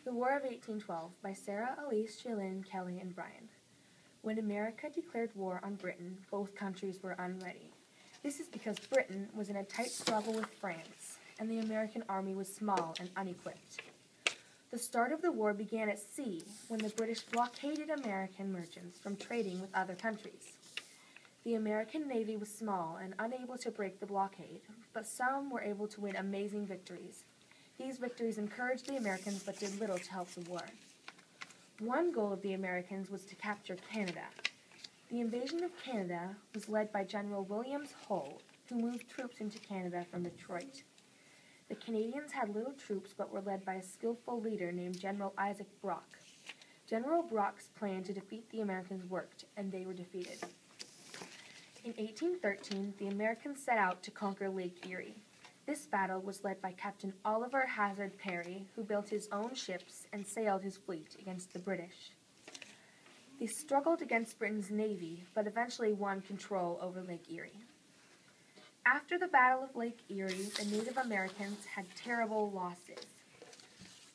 The War of 1812 by Sarah Elise Shalin Kelly and Bryan. When America declared war on Britain, both countries were unready. This is because Britain was in a tight struggle with France, and the American army was small and unequipped. The start of the war began at sea, when the British blockaded American merchants from trading with other countries. The American navy was small and unable to break the blockade, but some were able to win amazing victories. These victories encouraged the Americans but did little to help the war. One goal of the Americans was to capture Canada. The invasion of Canada was led by General William Hull, who moved troops into Canada from Detroit. The Canadians had little troops but were led by a skillful leader named General Isaac Brock. General Brock's plan to defeat the Americans worked, and they were defeated. In 1813, the Americans set out to conquer Lake Erie. This battle was led by Captain Oliver Hazard Perry, who built his own ships and sailed his fleet against the British. They struggled against Britain's navy, but eventually won control over Lake Erie. After the Battle of Lake Erie, the Native Americans had terrible losses.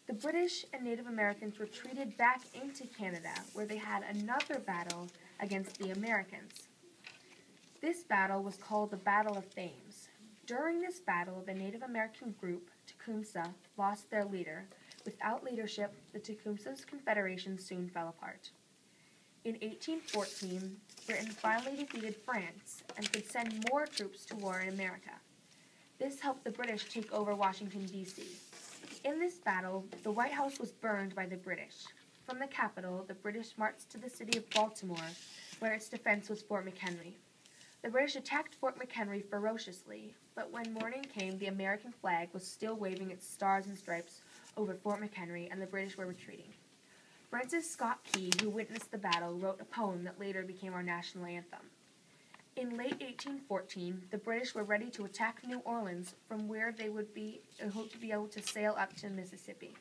The British and Native Americans retreated back into Canada, where they had another battle against the Americans. This battle was called the Battle of Thames. During this battle, the Native American group, Tecumseh, lost their leader. Without leadership, the Tecumseh's confederation soon fell apart. In 1814, Britain finally defeated France and could send more troops to war in America. This helped the British take over Washington, D.C. In this battle, the White House was burned by the British. From the capital, the British marched to the city of Baltimore, where its defense was Fort McHenry. The British attacked Fort McHenry ferociously, but when morning came, the American flag was still waving its stars and stripes over Fort McHenry, and the British were retreating. Francis Scott Key, who witnessed the battle, wrote a poem that later became our national anthem. In late 1814, the British were ready to attack New Orleans, from where they would hope to be able to sail up to Mississippi.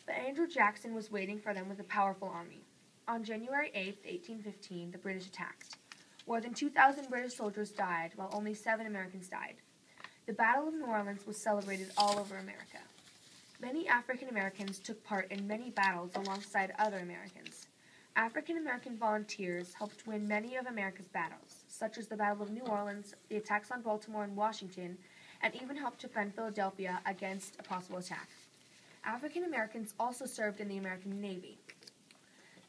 But Andrew Jackson was waiting for them with a powerful army. On January 8, 1815, the British attacked. More than 2,000 British soldiers died, while only 7 Americans died. The Battle of New Orleans was celebrated all over America. Many African Americans took part in many battles alongside other Americans. African American volunteers helped win many of America's battles, such as the Battle of New Orleans, the attacks on Baltimore and Washington, and even helped defend Philadelphia against a possible attack. African Americans also served in the American Navy.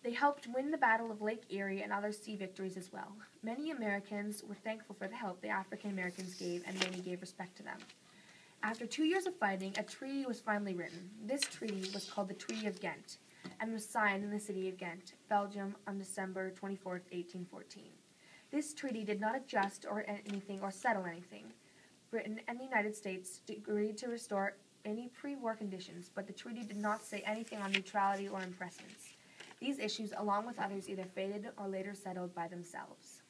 They helped win the Battle of Lake Erie and other sea victories as well. Many Americans were thankful for the help the African Americans gave, and many gave respect to them. After 2 years of fighting, a treaty was finally written. This treaty was called the Treaty of Ghent, and was signed in the city of Ghent, Belgium, on December 24, 1814. This treaty did not adjust or settle anything. Britain and the United States agreed to restore any pre-war conditions, but the treaty did not say anything on neutrality or impressments. These issues, along with others, either faded or later settled by themselves.